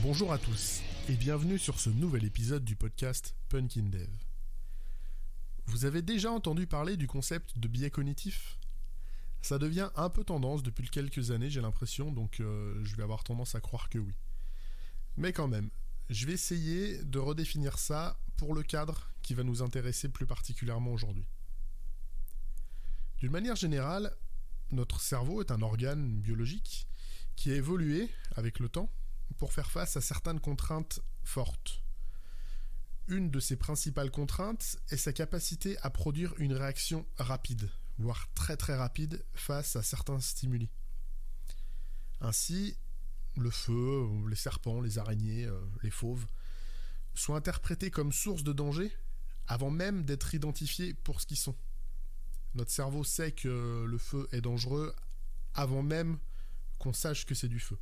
Bonjour à tous et bienvenue sur ce nouvel épisode du podcast Punkin Dev. Vous avez déjà entendu parler du concept de biais cognitif ? Ça devient un peu tendance depuis quelques années, j'ai l'impression, donc je vais avoir tendance à croire que oui. Mais quand même, je vais essayer de redéfinir ça pour le cadre qui va nous intéresser plus particulièrement aujourd'hui. D'une manière générale, notre cerveau est un organe biologique qui a évolué avec le temps pour faire face à certaines contraintes fortes. Une de ses principales contraintes est sa capacité à produire une réaction rapide, voire très très rapide, face à certains stimuli. Ainsi, le feu, les serpents, les araignées, les fauves sont interprétés comme source de danger avant même d'être identifiés pour ce qu'ils sont. Notre cerveau sait que le feu est dangereux avant même qu'on sache que c'est du feu.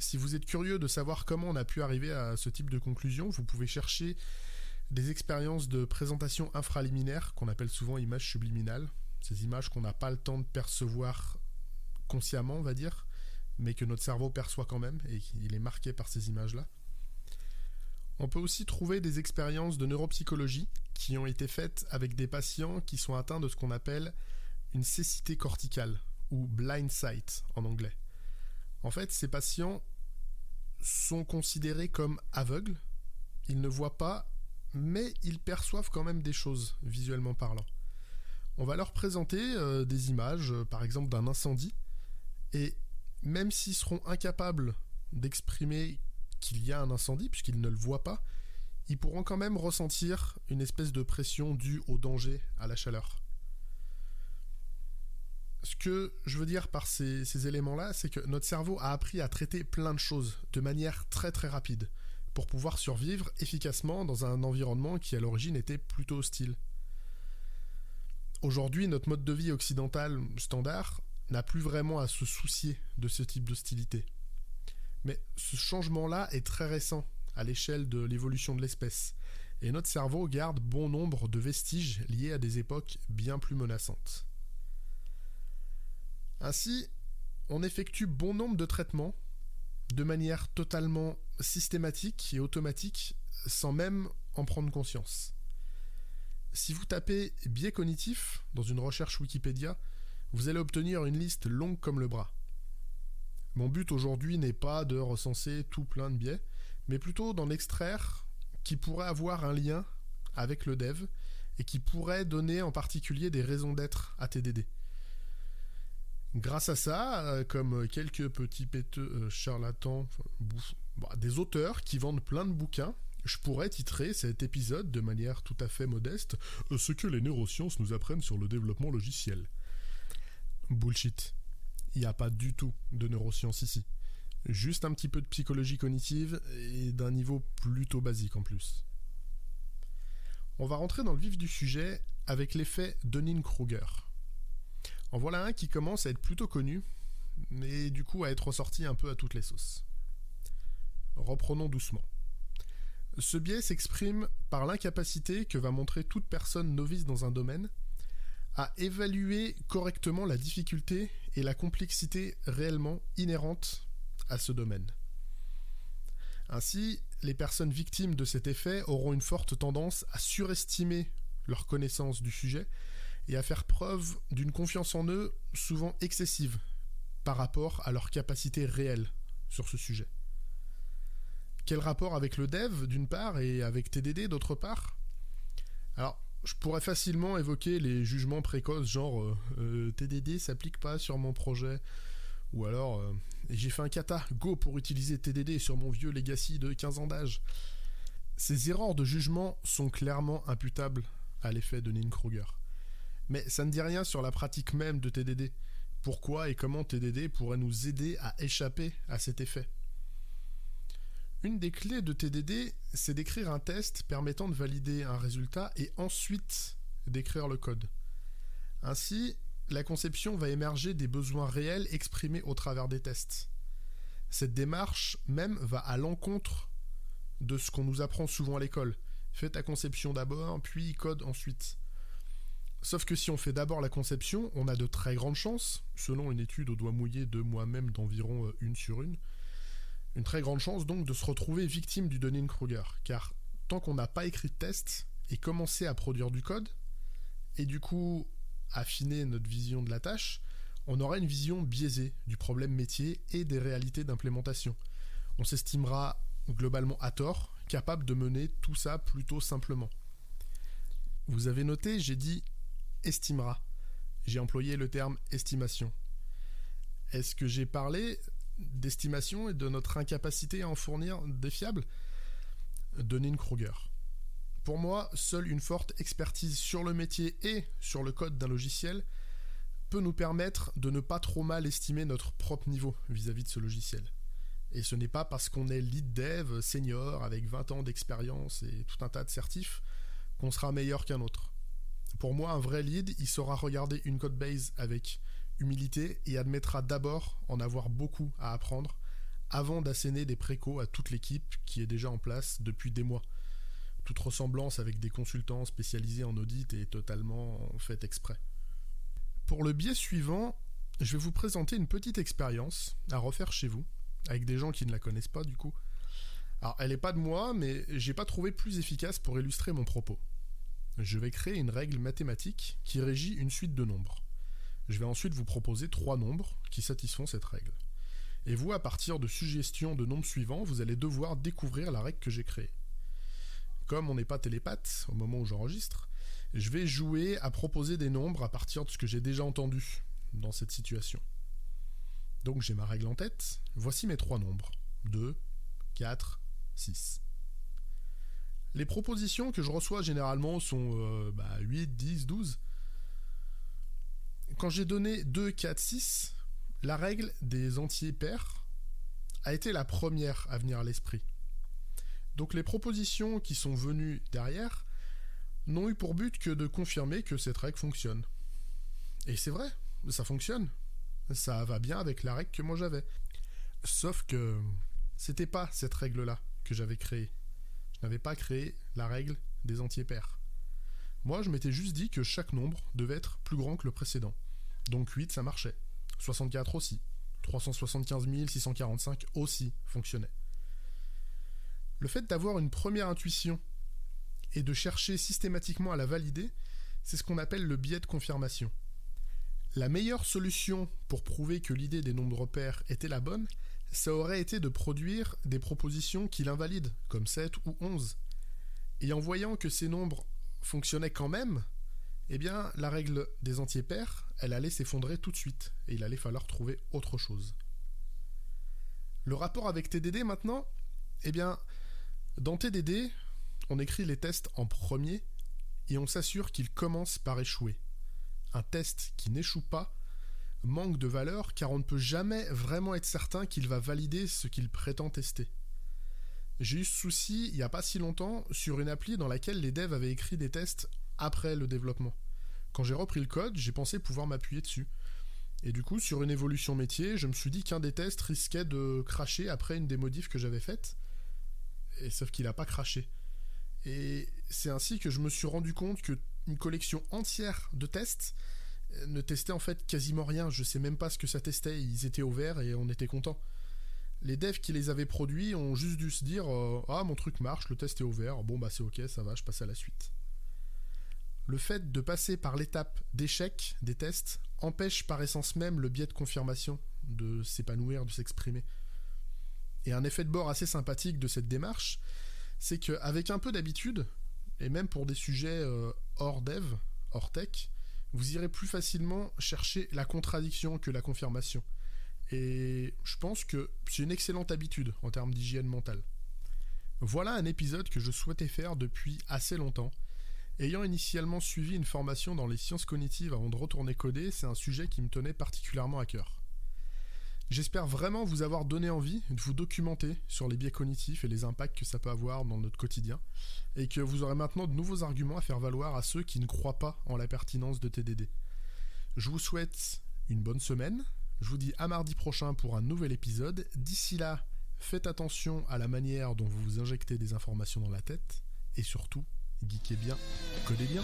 Si vous êtes curieux de savoir comment on a pu arriver à ce type de conclusion, vous pouvez chercher des expériences de présentation infraliminaire, qu'on appelle souvent images subliminales. Ces images qu'on n'a pas le temps de percevoir consciemment, on va dire, mais que notre cerveau perçoit quand même, et il est marqué par ces images-là. On peut aussi trouver des expériences de neuropsychologie qui ont été faites avec des patients qui sont atteints de ce qu'on appelle une cécité corticale, ou blind sight en anglais. En fait, ces patients sont considérés comme aveugles, ils ne voient pas, mais ils perçoivent quand même des choses, visuellement parlant. On va leur présenter des images, par exemple d'un incendie, et même s'ils seront incapables d'exprimer qu'il y a un incendie, puisqu'ils ne le voient pas, ils pourront quand même ressentir une espèce de pression due au danger, à la chaleur. Ce que je veux dire par ces éléments-là, c'est que notre cerveau a appris à traiter plein de choses de manière très très rapide pour pouvoir survivre efficacement dans un environnement qui à l'origine était plutôt hostile. Aujourd'hui, notre mode de vie occidental standard n'a plus vraiment à se soucier de ce type d'hostilité. Mais ce changement-là est très récent à l'échelle de l'évolution de l'espèce, et notre cerveau garde bon nombre de vestiges liés à des époques bien plus menaçantes. Ainsi, on effectue bon nombre de traitements de manière totalement systématique et automatique sans même en prendre conscience. Si vous tapez biais cognitif dans une recherche Wikipédia, vous allez obtenir une liste longue comme le bras. Mon but aujourd'hui n'est pas de recenser tout plein de biais, mais plutôt d'en extraire qui pourraient avoir un lien avec le dev et qui pourraient donner en particulier des raisons d'être à TDD. Grâce à ça, comme quelques petits péteux charlatans, des auteurs qui vendent plein de bouquins, je pourrais titrer cet épisode de manière tout à fait modeste « Ce que les neurosciences nous apprennent sur le développement logiciel ». Bullshit. Il n'y a pas du tout de neurosciences ici. Juste un petit peu de psychologie cognitive et d'un niveau plutôt basique en plus. On va rentrer dans le vif du sujet avec l'effet Dunning-Kruger. En voilà un qui commence à être plutôt connu, mais du coup à être ressorti un peu à toutes les sauces. Reprenons doucement. Ce biais s'exprime par l'incapacité que va montrer toute personne novice dans un domaine à évaluer correctement la difficulté et la complexité réellement inhérentes à ce domaine. Ainsi, les personnes victimes de cet effet auront une forte tendance à surestimer leur connaissance du sujet et à faire preuve d'une confiance en eux souvent excessive par rapport à leur capacité réelle sur ce sujet. Quel rapport avec le dev d'une part et avec TDD d'autre part ? Alors, je pourrais facilement évoquer les jugements précoces genre TDD s'applique pas sur mon projet, ou alors j'ai fait un kata, go pour utiliser TDD sur mon vieux legacy de 15 ans d'âge. Ces erreurs de jugement sont clairement imputables à l'effet de Dunning-Kruger. Mais ça ne dit rien sur la pratique même de TDD. Pourquoi et comment TDD pourrait nous aider à échapper à cet effet ? Une des clés de TDD, c'est d'écrire un test permettant de valider un résultat et ensuite d'écrire le code. Ainsi, la conception va émerger des besoins réels exprimés au travers des tests. Cette démarche même va à l'encontre de ce qu'on nous apprend souvent à l'école. Fais ta conception d'abord, puis code ensuite. Sauf que si on fait d'abord la conception, on a de très grandes chances, selon une étude au doigt mouillé de moi-même d'environ 1 sur 1, Une très grande chance donc de se retrouver victime du Dunning-Kruger, car tant qu'on n'a pas écrit de test et commencé à produire du code, et du coup affiner notre vision de la tâche, on aura une vision biaisée du problème métier et des réalités d'implémentation. On s'estimera globalement à tort, capable de mener tout ça plutôt simplement. Vous avez noté, j'ai dit estimera. J'ai employé le terme estimation. Est-ce que j'ai parlé d'estimation et de notre incapacité à en fournir des fiables ? Dunning-Kruger. Pour moi, seule une forte expertise sur le métier et sur le code d'un logiciel peut nous permettre de ne pas trop mal estimer notre propre niveau vis-à-vis de ce logiciel. Et ce n'est pas parce qu'on est lead dev senior avec 20 ans d'expérience et tout un tas de certifs qu'on sera meilleur qu'un autre. Pour moi, un vrai lead, il saura regarder une codebase avec humilité et admettra d'abord en avoir beaucoup à apprendre avant d'asséner des précaux à toute l'équipe qui est déjà en place depuis des mois. Toute ressemblance avec des consultants spécialisés en audit est totalement faite exprès. Pour le biais suivant, je vais vous présenter une petite expérience à refaire chez vous, avec des gens qui ne la connaissent pas du coup. Alors elle n'est pas de moi, mais j'ai pas trouvé plus efficace pour illustrer mon propos. Je vais créer une règle mathématique qui régit une suite de nombres. Je vais ensuite vous proposer 3 nombres qui satisfont cette règle. Et vous, à partir de suggestions de nombres suivants, vous allez devoir découvrir la règle que j'ai créée. Comme on n'est pas télépathe au moment où j'enregistre, je vais jouer à proposer des nombres à partir de ce que j'ai déjà entendu dans cette situation. Donc j'ai ma règle en tête, voici mes 3 nombres. 2, 4, 6. Les propositions que je reçois généralement sont 8, 10, 12. Quand j'ai donné 2, 4, 6, la règle des entiers pairs a été la première à venir à l'esprit. Donc les propositions qui sont venues derrière n'ont eu pour but que de confirmer que cette règle fonctionne. Et c'est vrai, ça fonctionne. Ça va bien avec la règle que moi j'avais. Sauf que c'était pas cette règle-là que j'avais créée. Je n'avais pas créé la règle des entiers pairs. Moi, je m'étais juste dit que chaque nombre devait être plus grand que le précédent. Donc 8, ça marchait. 64 aussi. 375 645 aussi fonctionnait. Le fait d'avoir une première intuition et de chercher systématiquement à la valider, c'est ce qu'on appelle le biais de confirmation. La meilleure solution pour prouver que l'idée des nombres pairs était la bonne, ça aurait été de produire des propositions qui l'invalident, comme 7 ou 11. Et en voyant que ces nombres fonctionnaient quand même, eh bien, la règle des entiers pairs, elle allait s'effondrer tout de suite, et il allait falloir trouver autre chose. Le rapport avec TDD maintenant, eh bien, dans TDD, on écrit les tests en premier, et on s'assure qu'ils commencent par échouer. Un test qui n'échoue pas manque de valeur car on ne peut jamais vraiment être certain qu'il va valider ce qu'il prétend tester. J'ai eu ce souci il n'y a pas si longtemps sur une appli dans laquelle les devs avaient écrit des tests après le développement. Quand j'ai repris le code, j'ai pensé pouvoir m'appuyer dessus. Et du coup, sur une évolution métier, je me suis dit qu'un des tests risquait de cracher après une des modifs que j'avais faites. Et sauf qu'il n'a pas craché. Et c'est ainsi que je me suis rendu compte que une collection entière de tests ne testait en fait quasiment rien. Je sais même pas ce que ça testait. Ils étaient au vert et on était content. Les devs qui les avaient produits ont juste dû se dire ah, mon truc marche, le test est au vert, bon bah c'est ok, ça va, je passe à la suite. Le fait de passer par l'étape d'échec des tests empêche par essence même le biais de confirmation de s'épanouir, de s'exprimer. Et un effet de bord assez sympathique de cette démarche, c'est qu'avec un peu d'habitude, et même pour des sujets hors dev, hors tech, vous irez plus facilement chercher la contradiction que la confirmation. Et je pense que c'est une excellente habitude en termes d'hygiène mentale. Voilà un épisode que je souhaitais faire depuis assez longtemps. Ayant initialement suivi une formation dans les sciences cognitives avant de retourner coder, c'est un sujet qui me tenait particulièrement à cœur. J'espère vraiment vous avoir donné envie de vous documenter sur les biais cognitifs et les impacts que ça peut avoir dans notre quotidien, et que vous aurez maintenant de nouveaux arguments à faire valoir à ceux qui ne croient pas en la pertinence de TDD. Je vous souhaite une bonne semaine, je vous dis à mardi prochain pour un nouvel épisode. D'ici là, faites attention à la manière dont vous vous injectez des informations dans la tête, et surtout, geekez bien, codez bien.